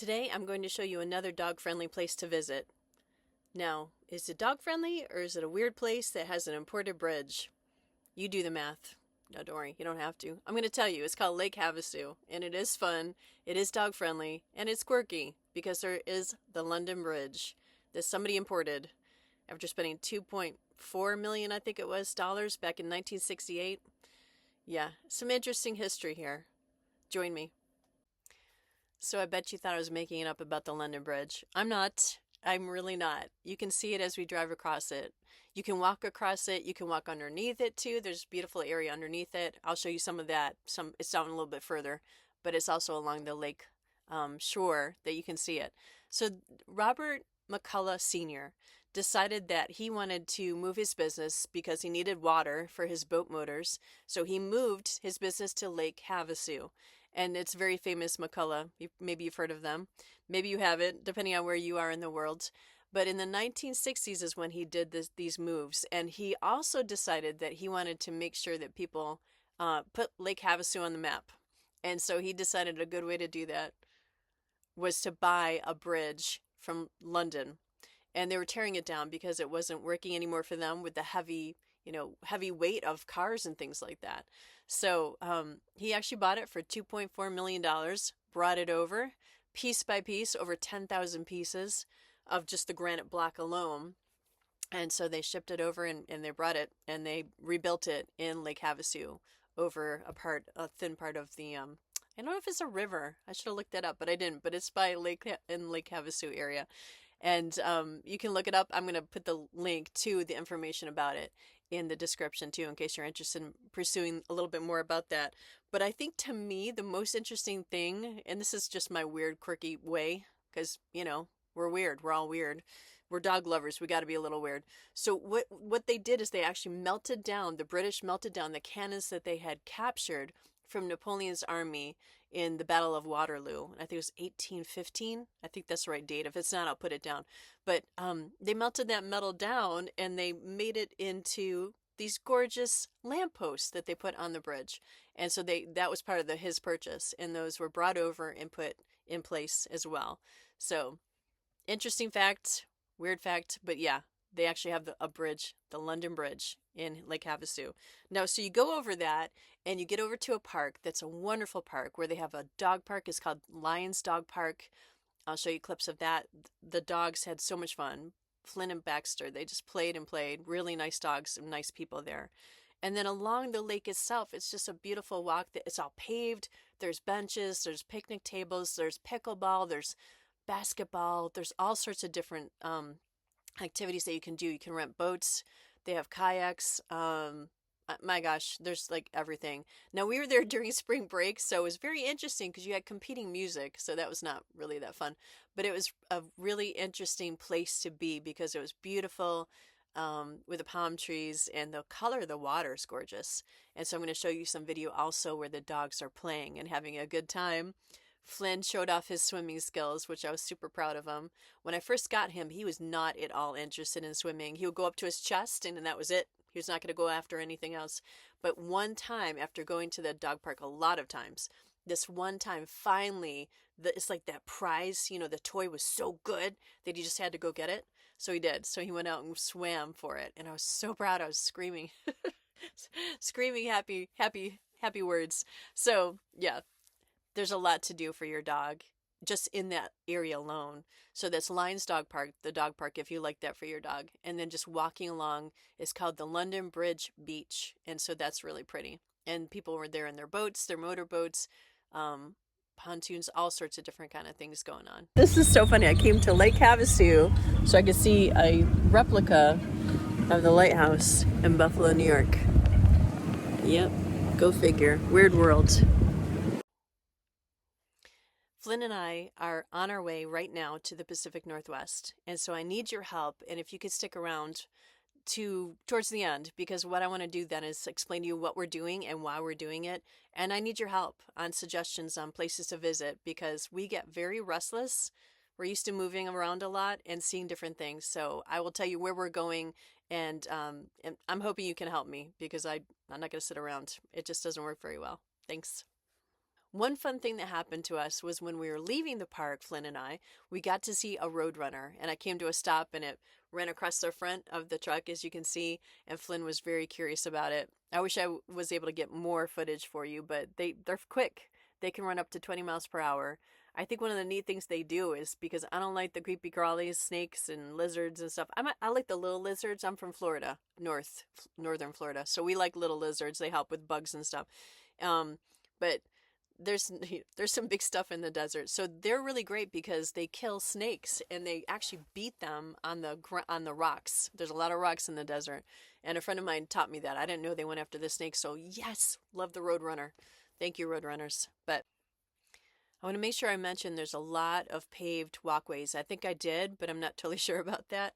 Today I'm going to show you another dog-friendly place to visit. Now, is it dog-friendly or is it a weird place that has an imported bridge? You do the math. No, don't worry, you don't have to. I'm going to tell you, it's called Lake Havasu, and it is fun, it is dog-friendly, and it's quirky because there is the London Bridge that somebody imported after spending 2.4 million, I think it was, dollars back in 1968. Yeah, some interesting history here. Join me. So I bet you thought I was making it up about the London Bridge. I'm not. I'm really not. You can see it as we drive across it. You can walk across it. You can walk underneath it too. There's a beautiful area underneath it. I'll show you some of that. It's down a little bit further, but it's also along the lake shore that you can see it. So Robert McCullough Sr. decided that he wanted to move his business because he needed water for his boat motors. So he moved his business to Lake Havasu. And it's very famous, McCullough. Maybe you've heard of them. Maybe you haven't, depending on where you are in the world. But in the 1960s is when he did these moves. And he also decided that he wanted to make sure that people put Lake Havasu on the map. And so he decided a good way to do that was to buy a bridge from London. And they were tearing it down because it wasn't working anymore for them with the heavy weight of cars and things like that. So he actually bought it for $2.4 million, brought it over piece by piece, over 10,000 pieces of just the granite block alone. And so they shipped it over and they brought it and they rebuilt it in Lake Havasu over a thin part of the, I don't know if it's a river. I should have looked that up, but I didn't. But it's by Lake Havasu area. And you can look it up. I'm going to put the link to the information about it in the description too, in case you're interested in pursuing a little bit more about that. But I think to me, the most interesting thing, and this is just my weird, quirky way, because, we're weird. We're all weird. We're dog lovers. We got to be a little weird. So what they did is they actually the British melted down the cannons that they had captured from Napoleon's army in the Battle of Waterloo. I think it was 1815. I think that's the right date. If it's not, I'll put it down. But they melted that metal down and they made it into these gorgeous lampposts that they put on the bridge. And so that was part of his purchase. And those were brought over and put in place as well. So interesting fact, weird fact, but yeah, they actually have a bridge, the London Bridge in Lake Havasu. Now, so you go over that and you get over to a park that's a wonderful park where they have a dog park. It's called Lions Dog Park. I'll show you clips of that. The dogs had so much fun. Flynn and Baxter, they just played and played. Really nice dogs and nice people there. And then along the lake itself, it's just a beautiful walk. It's all paved. There's benches, there's picnic tables, there's pickleball, there's basketball. There's all sorts of different activities that you can do. You can rent boats. They have kayaks. My gosh, there's like everything. Now we were there during spring break, so it was very interesting because you had competing music, so that was not really that fun. But it was a really interesting place to be because it was beautiful with the palm trees and the color of the water is gorgeous. And so I'm going to show you some video also where the dogs are playing and having a good time. Flynn showed off his swimming skills, which I was super proud of him. When I first got him, he was not at all interested in swimming. He would go up to his chest and that was it. He was not going to go after anything else. But one time, after going to the dog park a lot of times, this one time, finally, it's like that prize, the toy was so good that he just had to go get it. So he did. So he went out and swam for it. And I was so proud. I was screaming, screaming happy words. So yeah, there's a lot to do for your dog just in that area alone. So that's Lions Dog Park, the dog park, if you like that for your dog. And then just walking along is called the London Bridge Beach. And so that's really pretty. And people were there in their boats, their motorboats, pontoons, all sorts of different kind of things going on. This is so funny. I came to Lake Havasu so I could see a replica of the lighthouse in Buffalo, New York. Yep, go figure. Weird world. Flynn and I are on our way right now to the Pacific Northwest, and so I need your help, and if you could stick around towards the end, because what I want to do then is explain to you what we're doing and why we're doing it, and I need your help on suggestions on places to visit, because we get very restless. We're used to moving around a lot and seeing different things, so I will tell you where we're going, and I'm hoping you can help me, because I'm not going to sit around. It just doesn't work very well. Thanks. One fun thing that happened to us was when we were leaving the park, Flynn and I, we got to see a roadrunner, and I came to a stop and it ran across the front of the truck, as you can see, and Flynn was very curious about it. I wish I was able to get more footage for you, but they're quick. They can run up to 20 miles per hour. I think one of the neat things they do is, because I don't like the creepy crawlies, snakes and lizards and stuff. I like the little lizards. I'm from Florida, northern Florida, so we like little lizards. They help with bugs and stuff. But there's there's some big stuff in the desert, so they're really great because they kill snakes and they actually beat them on the rocks. There's a lot of rocks in the desert, and a friend of mine taught me that. I didn't know they went after the snakes, so yes, love the roadrunner. Thank you, roadrunners. But I want to make sure I mention there's a lot of paved walkways. I think I did, but I'm not totally sure about that.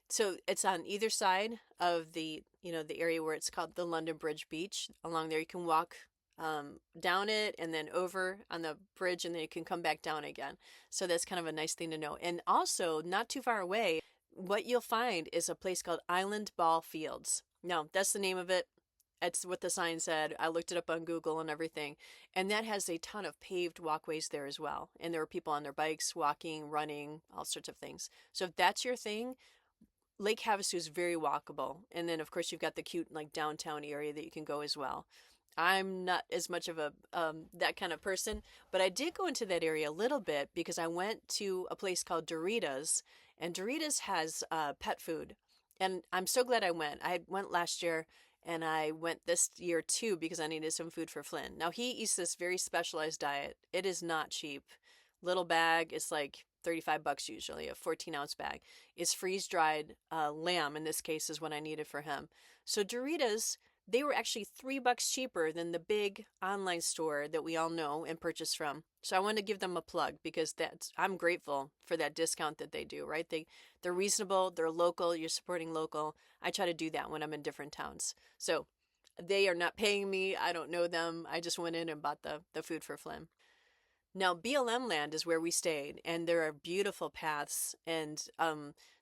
So it's on either side of the area where it's called the London Bridge Beach. Along there, you can walk down it and then over on the bridge, and then you can come back down again. So that's kind of a nice thing to know. And also, not too far away, what you'll find is a place called Island Ball Fields. Now, that's the name of it. That's what the sign said. I looked it up on Google and everything. And that has a ton of paved walkways there as well. And there are people on their bikes, walking, running, all sorts of things. So if that's your thing, Lake Havasu is very walkable. And then, of course, you've got the cute like downtown area that you can go as well. I'm not as much of a that kind of person, but I did go into that area a little bit because I went to a place called Doritos, and Doritos has pet food. And I'm so glad I went. I went last year, and I went this year too because I needed some food for Flynn. Now, he eats this very specialized diet. It is not cheap. Little bag, it's like $35 usually, a 14-ounce bag. It's freeze-dried lamb, in this case, is what I needed for him. So Doritos, they were actually $3 cheaper than the big online store that we all know and purchase from. So I wanted to give them a plug because I'm grateful for that discount that they do, right? They're reasonable, they're local, you're supporting local. I try to do that when I'm in different towns. So they are not paying me, I don't know them. I just went in and bought the food for Flynn. Now, BLM land is where we stayed, and there are beautiful paths, and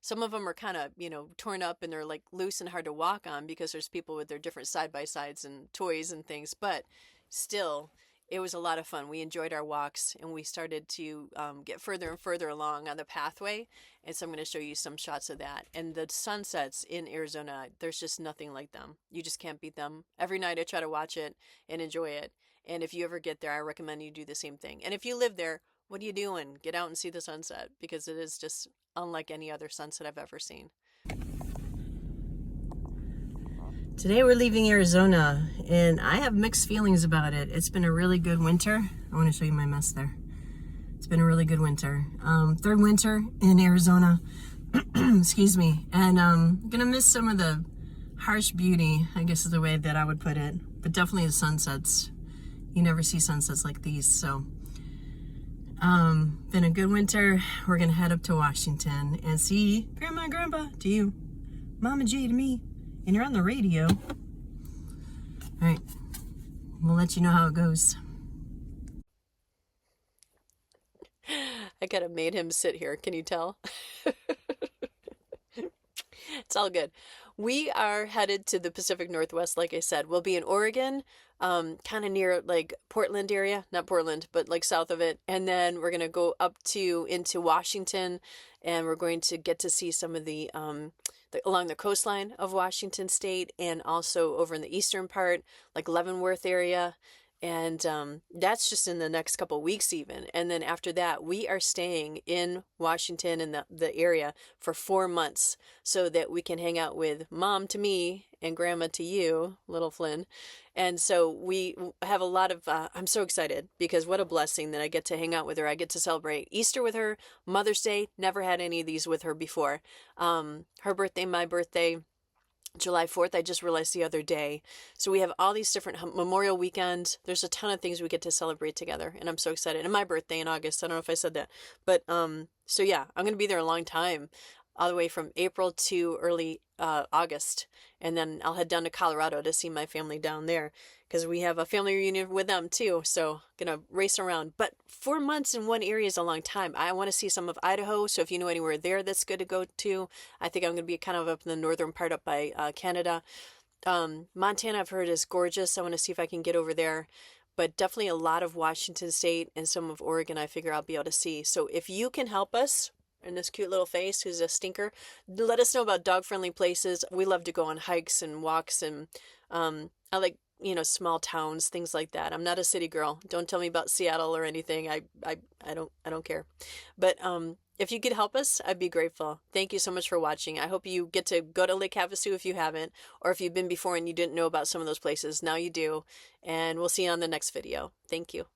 some of them are kind of, torn up and they're like loose and hard to walk on because there's people with their different side-by-sides and toys and things, but still, it was a lot of fun. We enjoyed our walks, and we started to get further and further along on the pathway, and so I'm going to show you some shots of that. And the sunsets in Arizona, there's just nothing like them. You just can't beat them. Every night I try to watch it and enjoy it. And if you ever get there, I recommend you do the same thing. And if you live there, what are you doing? Get out and see the sunset because it is just unlike any other sunset I've ever seen. Today we're leaving Arizona, and I have mixed feelings about it. It's been a really good winter. I want to show you my mess there. It's been a really good winter. Third winter in Arizona. Excuse me. And I'm going to miss some of the harsh beauty, I guess is the way that I would put it. But definitely the sunsets. You never see sunsets like these, so been a good winter. We're gonna head up to Washington and see Grandma and Grandpa to you, Mama G to me, and you're on the radio. All right, we'll let you know how it goes. I kind of made him sit here. Can you tell? It's all good. We are headed to the Pacific Northwest, like I said. We'll be in Oregon, kind of near like Portland area, not Portland, but like south of it. And then we're going to go up into Washington, and we're going to get to see some of the along the coastline of Washington State, and also over in the eastern part, like Leavenworth area. And that's just in the next couple of weeks even. And then after that, we are staying in Washington and the area for 4 months so that we can hang out with Mom to me and Grandma to you, little Flynn. And so we have a lot of, I'm so excited because what a blessing that I get to hang out with her. I get to celebrate Easter with her, Mother's Day, never had any of these with her before. Her birthday, my birthday, July 4th, I just realized the other day. So we have all these different Memorial weekends. There's a ton of things we get to celebrate together, and I'm so excited. And my birthday in August. I don't know if I said that. But so yeah, I'm going to be there a long time, all the way from April to early August. And then I'll head down to Colorado to see my family down there because we have a family reunion with them too. So going to race around. But 4 months in one area is a long time. I want to see some of Idaho. So if you know anywhere there that's good to go to, I think I'm going to be kind of up in the northern part up by Canada. Montana, I've heard is gorgeous. I want to see if I can get over there. but definitely a lot of Washington State and some of Oregon I figure I'll be able to see. So if you can help us, and this cute little face who's a stinker, let us know about dog-friendly places. We love to go on hikes and walks, and I like, small towns, things like that. I'm not a city girl. Don't tell me about Seattle or anything. I don't care. But if you could help us, I'd be grateful. Thank you so much for watching. I hope you get to go to Lake Havasu if you haven't, or if you've been before and you didn't know about some of those places. Now you do. And we'll see you on the next video. Thank you.